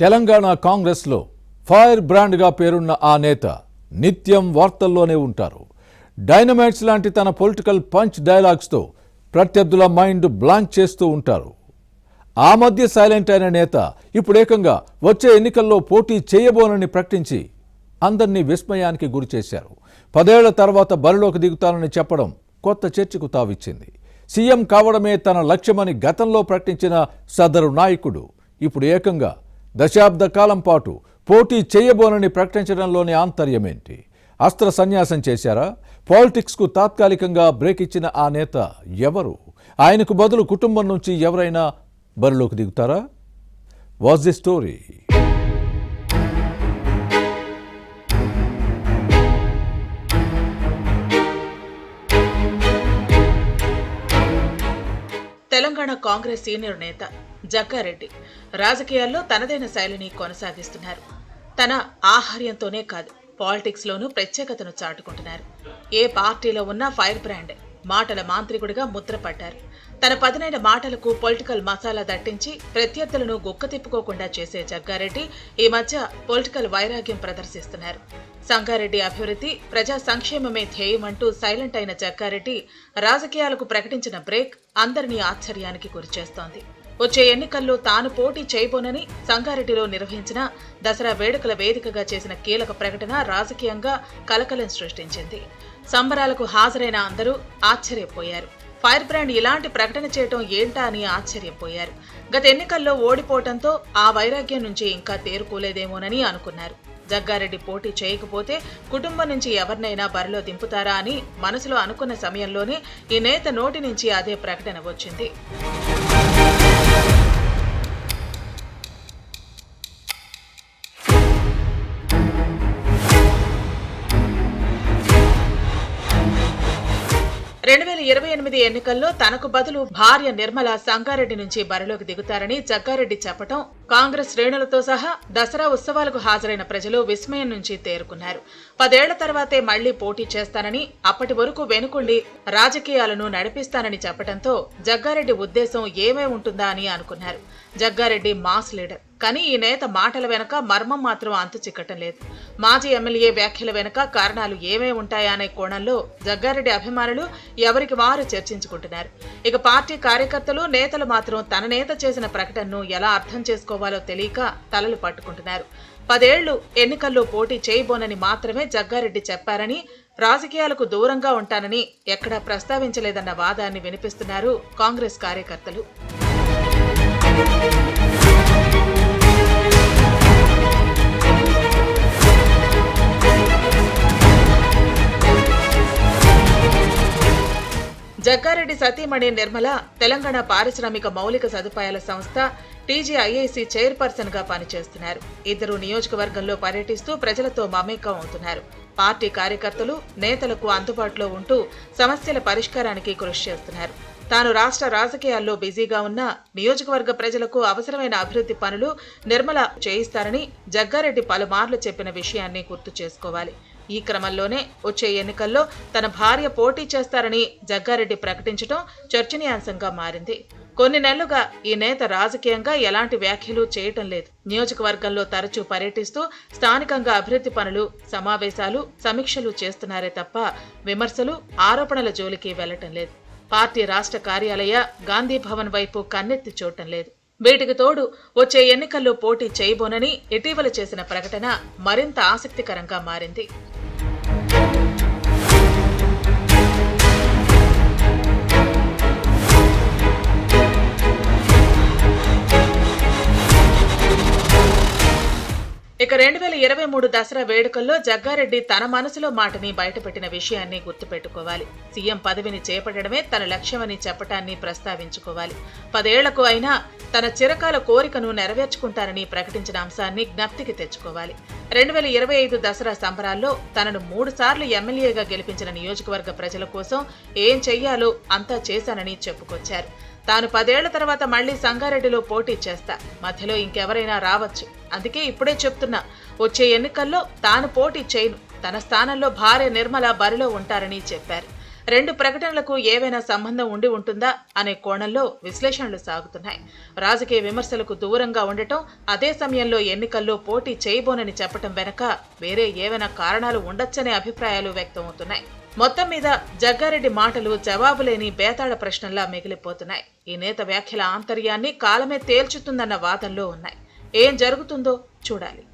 తెలంగాణ కాంగ్రెస్లో ఫైర్ బ్రాండ్గా పేరున్న ఆ నేత నిత్యం వార్తల్లోనే ఉంటారు. డైనమైట్స్ లాంటి తన పొలిటికల్ పంచ్ డైలాగ్స్తో ప్రత్యర్థుల మైండ్ బ్లాంక్ చేస్తూ ఉంటారు. ఆ మధ్య సైలెంట్ అయిన నేత ఇప్పుడు ఏకంగా వచ్చే ఎన్నికల్లో పోటీ చేయబోనని ప్రకటించి అందరినీ విస్మయానికి గురిచేశారు. 10 ఏళ్ల తర్వాత బరిలోకి దిగుతానని చెప్పడం కొత్త చర్చకు తావిచ్చింది. సీఎం కావడమే తన లక్ష్యమని గతంలో ప్రకటించిన సదరు నాయకుడు ఇప్పుడు ఏకంగా దశాబ్ద కాలం పాటు పోటీ చేయబోనని ప్రకటించడంలోని ఆంతర్యమేంటి? అస్త్ర సన్యాసం చేశారా? పాలిటిక్స్కు తాత్కాలికంగా బ్రేక్ ఇచ్చిన ఆ నేత ఎవరు? ఆయనకు బదులు కుటుంబం నుంచి ఎవరైనా బరిలోకి దిగుతారా? What's the story? Telangana Congress senior నేత జగ్గారెడ్డి రాజకీయాల్లో తనదైన శైలిని కొనసాగిస్తున్నారు. తన ఆహార్యంతోనే కాదు, పాలిటిక్స్ లోనూ ప్రత్యేకతను చాటుకుంటున్నారు. ఏ పార్టీలో ఉన్న ఫైర్ బ్రాండ్, మాటల మాంత్రికుడిగా ముద్రపడ్డారు. తన పదునైన మాటలకు పొలిటికల్ మసాలా దట్టించి ప్రత్యర్థులను గుక్క తిప్పుకోకుండా చేసే జగ్గారెడ్డి ఈ మధ్య పొలిటికల్ వైరాగ్యం ప్రదర్శిస్తున్నారు. సంగారెడ్డి అభివృద్ధి, ప్రజా సంక్షేమమే ధ్యేయమంటూ సైలెంట్ అయిన జగ్గారెడ్డి రాజకీయాలకు ప్రకటించిన బ్రేక్ అందరినీ ఆశ్చర్యానికి గురిచేస్తోంది. వచ్చే ఎన్నికల్లో తాను పోటీ చేయబోనని సంగారెడ్డిలో నిర్వహించిన దసరా వేడుకల వేదికగా చేసిన కీలక ప్రకటన రాజకీయంగా కలకలం సృష్టించింది. సంబరాలకు హాజరైన అందరూ ఆశ్చర్యపోయారు. ఫైర్ బ్రాండ్ ఇలాంటి ప్రకటన చేయటం ఏంటా అని ఆశ్చర్యపోయారు. గత ఎన్నికల్లో ఓడిపోవటంతో ఆ వైరాగ్యం నుంచి ఇంకా తేరుకోలేదేమోనని అనుకున్నారు. జగ్గారెడ్డి పోటీ చేయకపోతే కుటుంబం నుంచి ఎవరినైనా బరిలో దింపుతారా అని మనసులో అనుకున్న సమయంలోనే ఈ నేత నోటి నుంచి అదే ప్రకటన వచ్చింది. ఎన్నికల్లో తనకు బదులు భార్య నిర్మల సంగారెడ్డి నుంచి బరిలోకి దిగుతారని జగ్గారెడ్డి చెప్పటం కాంగ్రెస్ శ్రేణులతో సహా దసరా ఉత్సవాలకు హాజరైన ప్రజలు విస్మయం నుంచి తేరుకున్నారు. 10 ఏళ్ల తర్వాతే మళ్లీ పోటీ చేస్తానని, అప్పటి వరకు వెనుకుండి రాజకీయాలను నడిపిస్తానని చెప్పడంతో జగ్గారెడ్డి ఉద్దేశం ఏమై ఉంటుందా అని అనుకున్నారు. జగ్గారెడ్డి మాస్ లీడర్, కానీ ఈ నేత మాటల వెనక మర్మం మాత్రం అంతు చిక్కటం లేదు. మాజీ ఎమ్మెల్యే వ్యాఖ్యల వెనక కారణాలు ఏమై ఉంటాయా అనే కోణంలో జగ్గారెడ్డి అభిమానులు ఎవరికి వారు చర్చించుకుంటున్నారు. ఇక పార్టీ కార్యకర్తలు, నేతలు మాత్రం తన నేత చేసిన ప్రకటనను ఎలా అర్థం చేసుకోవాలో తెలియక తలలు పట్టుకుంటున్నారు. 10 ఏళ్లు ఎన్నికల్లో పోటీ చేయబోనని మాత్రమే జగ్గారెడ్డి చెప్పారని, రాజకీయాలకు దూరంగా ఉంటానని ఎక్కడా ప్రస్తావించలేదన్న వాదాన్ని వినిపిస్తున్నారు కాంగ్రెస్ కార్యకర్తలు. జగ్గారెడ్డి సతీమణి నిర్మల తెలంగాణ పారిశ్రామిక మౌలిక సదుపాయాల సంస్థ టీజీఐఐసి చైర్పర్సన్ గా పనిచేస్తున్నారు. ఇద్దరు నియోజకవర్గంలో పర్యటిస్తూ ప్రజలతో మమేకం అవుతున్నారు. పార్టీ కార్యకర్తలు, నేతలకు అందుబాటులో ఉంటూ సమస్యల పరిష్కారానికి కృషి చేస్తున్నారు. తాను రాష్ట్ర రాజకీయాల్లో బిజీగా ఉన్న నియోజకవర్గ ప్రజలకు అవసరమైన అభివృద్ధి పనులు నిర్మల చేయిస్తారని జగ్గారెడ్డి పలుమార్లు చెప్పిన విషయాన్ని గుర్తు చేసుకోవాలి. ఈ క్రమంలోనే వచ్చే ఎన్నికల్లో తన భార్య పోటీ చేస్తారని జగ్గారెడ్డి ప్రకటించడం చర్చనీయాంశంగా మారింది. కొన్ని నెలలుగా ఈ నేత రాజకీయంగా ఎలాంటి వ్యాఖ్యలు చేయటం లేదు. నియోజకవర్గంలో తరచూ పర్యటిస్తూ స్థానికంగా అభివృద్ధి పనులు, సమావేశాలు, సమీక్షలు చేస్తున్నారే తప్ప విమర్శలు, ఆరోపణల జోలికి వెళ్లటం లేదు. పార్టీ రాష్ట్ర కార్యాలయ, గాంధీ భవన్ వైపు కన్నెత్తి చూడటం లేదు. వీటికి తోడు వచ్చే ఎన్నికల్లో పోటీ చేయబోనని ఇటీవల చేసిన ప్రకటన మరింత ఆసక్తికరంగా మారింది. ఇక 2023 దసరా వేడుకల్లో జగ్గారెడ్డి తన మనసులో మాటని బయటపెట్టిన విషయాన్ని గుర్తుపెట్టుకోవాలి. సీఎం పదవిని చేపట్టడమే తన లక్ష్యమని చెప్పటాన్ని ప్రస్తావించుకోవాలి. 10 ఏళ్లకు అయినా తన చిరకాల కోరికను నెరవేర్చుకుంటారని ప్రకటించిన అంశాన్ని జ్ఞప్తికి తెచ్చుకోవాలి. 2025 దసరా సంబరాల్లో తనను 3 సార్లు ఎమ్మెల్యేగా గెలిపించిన నియోజకవర్గ ప్రజల కోసం ఏం చెయ్యాలో అంతా చేశానని చెప్పుకొచ్చారు. తాను 10 ఏళ్ల తర్వాత మళ్లీ సంగారెడ్డిలో పోటీ చేస్తా, మధ్యలో ఇంకెవరైనా రావచ్చు, అందుకే ఇప్పుడే చెప్తున్నా, వచ్చే ఎన్నికల్లో తాను పోటీ చేయను, తన స్థానంలో భార్య నిర్మల బరిలో ఉంటారని చెప్పారు. రెండు ప్రకటనలకు ఏవైనా సంబంధం ఉండి ఉంటుందా అనే కోణంలో విశ్లేషణలు సాగుతున్నాయి. రాజకీయ విమర్శలకు దూరంగా ఉండటం, అదే సమయంలో ఎన్నికల్లో పోటీ చేయబోనని చెప్పటం వెనక వేరే ఏవైనా కారణాలు ఉండొచ్చనే అభిప్రాయాలు వ్యక్తమవుతున్నాయి. మొత్తం మీద జగ్గారెడ్డి మాటలు జవాబులేని బేతాళ ప్రశ్నల్లా మిగిలిపోతున్నాయి. ఈ నేత వ్యాఖ్యల ఆంతర్యాన్ని కాలమే తేల్చుతుందన్న వాదనలో ఉన్నాయి. ఏం జరుగుతుందో చూడాలి.